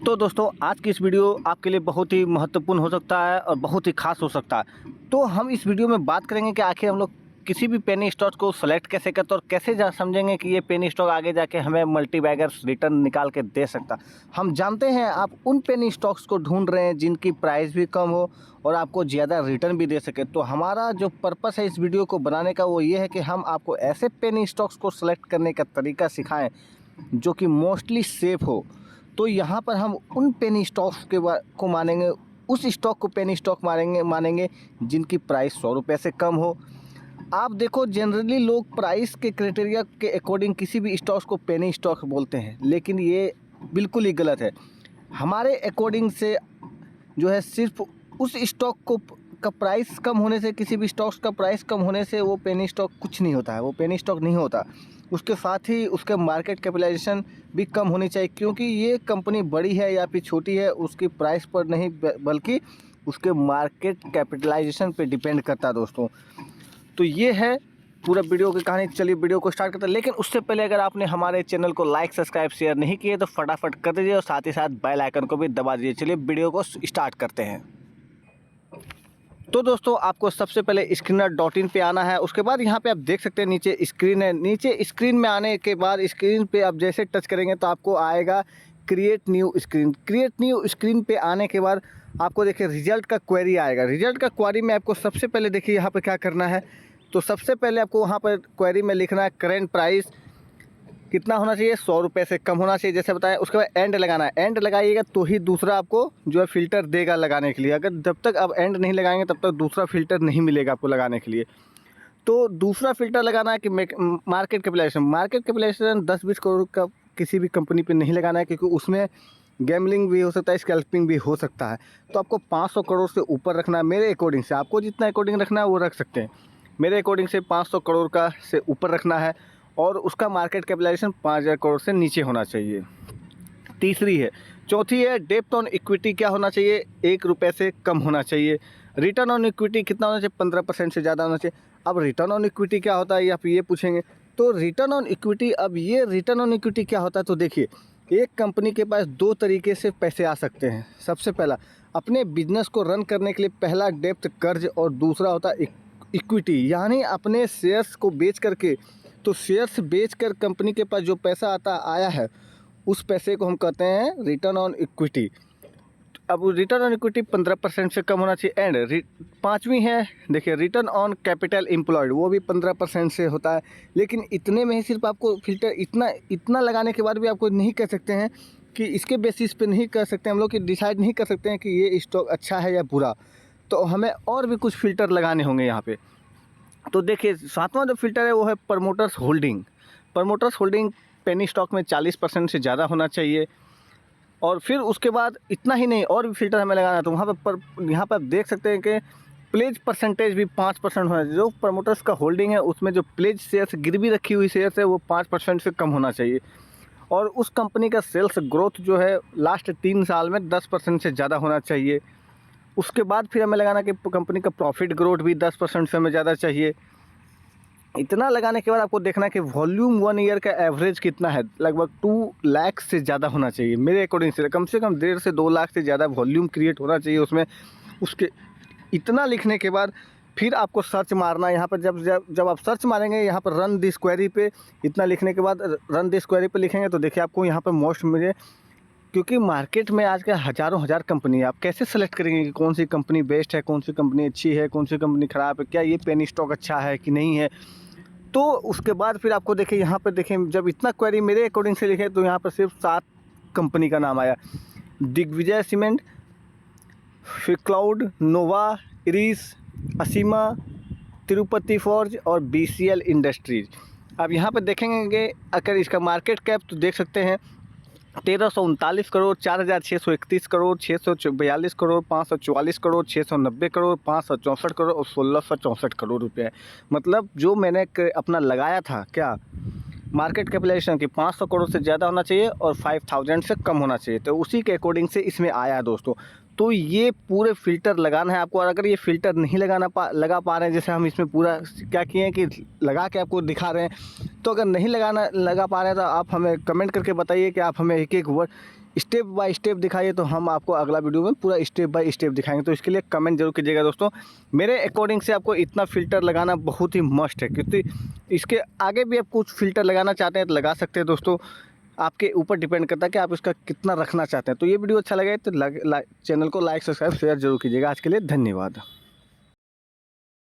तो दोस्तों आज की इस वीडियो आपके लिए बहुत ही महत्वपूर्ण हो सकता है और बहुत ही खास हो सकता है। तो हम इस वीडियो में बात करेंगे कि आखिर हम लोग किसी भी पेनी स्टॉक को सेलेक्ट कैसे करते हैं और कैसे समझेंगे कि ये पेनी स्टॉक आगे जाके हमें मल्टी बैगर्स रिटर्न निकाल के दे सकता। हम जानते हैं आप उन पेनी स्टॉक्स को ढूंढ रहे हैं जिनकी प्राइस भी कम हो और आपको ज़्यादा रिटर्न भी दे सके। तो हमारा जो पर्पस है इस वीडियो को बनाने का वो ये है कि हम आपको ऐसे पेनी स्टॉक्स को सेलेक्ट करने का तरीका सिखाएं जो कि मोस्टली सेफ हो। तो यहाँ पर हम उन पेनी स्टॉक्स को मानेंगे, उस स्टॉक को पेनी स्टॉक मानेंगे जिनकी प्राइस 100 रुपये से कम हो। आप देखो जनरली लोग प्राइस के क्राइटेरिया के अकॉर्डिंग किसी भी स्टॉक्स को पेनी स्टॉक बोलते हैं, लेकिन ये बिल्कुल ही गलत है। हमारे अकॉर्डिंग से जो है सिर्फ उस स्टॉक को का प्राइस कम होने से, किसी भी स्टॉक्स का प्राइस कम होने से वो पेनी स्टॉक कुछ नहीं होता है, वो पेनी स्टॉक नहीं होता। उसके साथ ही उसके मार्केट कैपिटलाइजेशन भी कम होनी चाहिए, क्योंकि ये कंपनी बड़ी है या फिर छोटी है उसकी प्राइस पर नहीं बल्कि उसके मार्केट कैपिटलाइजेशन पे डिपेंड करता है दोस्तों। तो ये है पूरा वीडियो की कहानी। चलिए वीडियो को स्टार्ट करते हैं, लेकिन उससे पहले अगर आपने हमारे चैनल को लाइक सब्सक्राइब शेयर नहीं किए तो फटाफट कर दीजिए और साथ ही साथ बेल आइकन को भी दबा दीजिए। चलिए वीडियो को स्टार्ट करते हैं। तो दोस्तों आपको सबसे पहले स्क्रीनर.in पे आना है। उसके बाद यहाँ पे आप देख सकते हैं नीचे स्क्रीन है। नीचे स्क्रीन में आने के बाद स्क्रीन पे आप जैसे टच करेंगे तो आपको आएगा create new screen. Create new screen पे आने के बाद आपको देखिए रिजल्ट का क्वेरी आएगा। रिजल्ट का क्वेरी में आपको सबसे पहले देखिए यहाँ पर क्या करना है। तो सबसे पहले आपको वहाँ पर क्वेरी में लिखना है करेंट प्राइस कितना होना चाहिए, 100 रुपये से कम होना चाहिए जैसे बताया। उसके बाद एंड लगाना है। एंड लगाइएगा तो ही दूसरा आपको जो है फ़िल्टर देगा लगाने के लिए। अगर जब तक आप एंड नहीं लगाएंगे तब तक दूसरा फ़िल्टर नहीं मिलेगा आपको लगाने के लिए। तो दूसरा फ़िल्टर लगाना है कि market capitalisation. Market capitalisation 10-20 crore का किसी भी कंपनी पे नहीं लगाना है, क्योंकि उसमें गैम्बलिंग भी हो सकता है, स्कैल्पिंग भी हो सकता है। तो आपको 500 करोड़ से ऊपर रखना है मेरे अकॉर्डिंग से। आपको जितना अकॉर्डिंग रखना है वो रख सकते हैं। मेरे अकॉर्डिंग से 500 करोड़ का से ऊपर रखना है और उसका मार्केट कैपिटलाइजेशन 5000 करोड़ से नीचे होना चाहिए। तीसरी है। चौथी है डेप्थ ऑन इक्विटी क्या होना चाहिए, 1 रुपये से कम होना चाहिए। रिटर्न ऑन इक्विटी कितना होना चाहिए, 15% से ज़्यादा होना चाहिए। अब रिटर्न ऑन इक्विटी क्या होता है ये आप ये पूछेंगे। तो रिटर्न ऑन इक्विटी, अब ये रिटर्न ऑन इक्विटी क्या होता है तो देखिए, एक कंपनी के पास 2 तरीके से पैसे आ सकते हैं। सबसे पहला अपने बिजनेस को रन करने के लिए पहला डेप्थ कर्ज और दूसरा होता है इक्विटी, यानी अपने शेयर्स को बेच करके। तो शेयर्स बेचकर कंपनी के पास जो पैसा आया है उस पैसे को हम कहते हैं रिटर्न ऑन इक्विटी। अब रिटर्न ऑन इक्विटी 15% से कम होना चाहिए। एंड पाँचवीं है देखिए रिटर्न ऑन कैपिटल एम्प्लॉयड, वो भी 15% से होता है। लेकिन इतने में ही सिर्फ आपको फिल्टर इतना लगाने के बाद भी आपको नहीं कह सकते हैं कि इसके बेसिस पे नहीं कर सकते हम लोग कि डिसाइड नहीं कर सकते हैं कि ये स्टॉक अच्छा है या बुरा। तो हमें और भी कुछ फ़िल्टर लगाने होंगे यहाँ पे। तो देखिए सातवां जो फ़िल्टर है वो है promoters holding. Promoters holding penny stock में 40% से ज़्यादा होना चाहिए। और फिर उसके बाद इतना ही नहीं, और भी फ़िल्टर हमें लगाना है। तो वहाँ पर यहाँ पर आप देख सकते हैं कि प्लेज परसेंटेज भी 5% होना चाहिए। जो प्रमोटर्स का होल्डिंग है उसमें जो प्लेज शेयर्स, गिरवी रखी हुई शेयर्स है, वो 5% से कम होना चाहिए। और उस कंपनी का सेल्स ग्रोथ जो है लास्ट 3 साल में 10% से ज़्यादा होना चाहिए। उसके बाद फिर हमें लगाना कि कंपनी का प्रॉफिट ग्रोथ भी 10% से हमें ज़्यादा चाहिए। इतना लगाने के बाद आपको देखना है कि वॉल्यूम 1 ईयर का एवरेज कितना है, लगभग 2 लाख से ज़्यादा होना चाहिए मेरे अकॉर्डिंग से। कम 1.5 से 2 लाख से ज़्यादा वॉल्यूम क्रिएट होना चाहिए उसमें। उसके इतना लिखने के बाद फिर आपको सर्च मारना है। यहाँ पर जब आप सर्च मारेंगे यहाँ पर रन दिस क्वेरी पे, इतना लिखने के बाद रन दिस क्वेरी पे लिखेंगे तो देखिए आपको यहाँ पर मोस्ट मिले। क्योंकि मार्केट में आज का हज़ारों कंपनी है, आप कैसे सेलेक्ट करेंगे कि कौन सी कंपनी बेस्ट है, कौन सी कंपनी अच्छी है, कौन सी कंपनी ख़राब है, क्या ये पेनी स्टॉक अच्छा है कि नहीं है। तो उसके बाद फिर आपको देखिए यहाँ पर देखिए जब इतना क्वेरी मेरे अकॉर्डिंग से लिखे तो यहाँ पर सिर्फ 7 कंपनी का नाम आया। दिग्विजय सीमेंट, फिक्लाउड, नोवा, इरिस, असीमा, तिरुपति फॉर्ज और BCL इंडस्ट्रीज़। अब यहाँ पर देखेंगे अगर इसका मार्केट कैप तो देख सकते हैं 1339 करोड़, 4631 करोड़, 642 करोड़, 544 करोड़, 690 करोड़, 564 करोड़ और 1664 करोड़ रुपए है। मतलब जो मैंने अपना लगाया था क्या मार्केट कैपिटलाइजेशन की 500 करोड़ से ज़्यादा होना चाहिए और 5000 से कम होना चाहिए, तो उसी के अकॉर्डिंग से इसमें आया है दोस्तों। तो ये पूरे फ़िल्टर लगाना है आपको। और अगर ये फ़िल्टर नहीं लगा पा रहे हैं, जैसे हम इसमें पूरा क्या किए हैं कि लगा के आपको दिखा रहे हैं, तो अगर नहीं लगा पा रहे हैं तो आप हमें कमेंट करके बताइए कि आप हमें एक वर्ड स्टेप बाय स्टेप दिखाइए तो हम आपको अगला वीडियो में पूरा स्टेप बाय स्टेप दिखाएंगे। तो इसके लिए कमेंट जरूर कीजिएगा दोस्तों। मेरे अकॉर्डिंग से आपको इतना फ़िल्टर लगाना बहुत ही मस्ट है, क्योंकि इसके आगे भी आप कुछ फ़िल्टर लगाना चाहते हैं तो लगा सकते हैं दोस्तों। आपके ऊपर डिपेंड करता है कि आप इसका कितना रखना चाहते हैं। तो ये वीडियो अच्छा लगे तो चैनल को लाइक, सब्सक्राइब, शेयर जरूर कीजिएगा। आज के लिए धन्यवाद।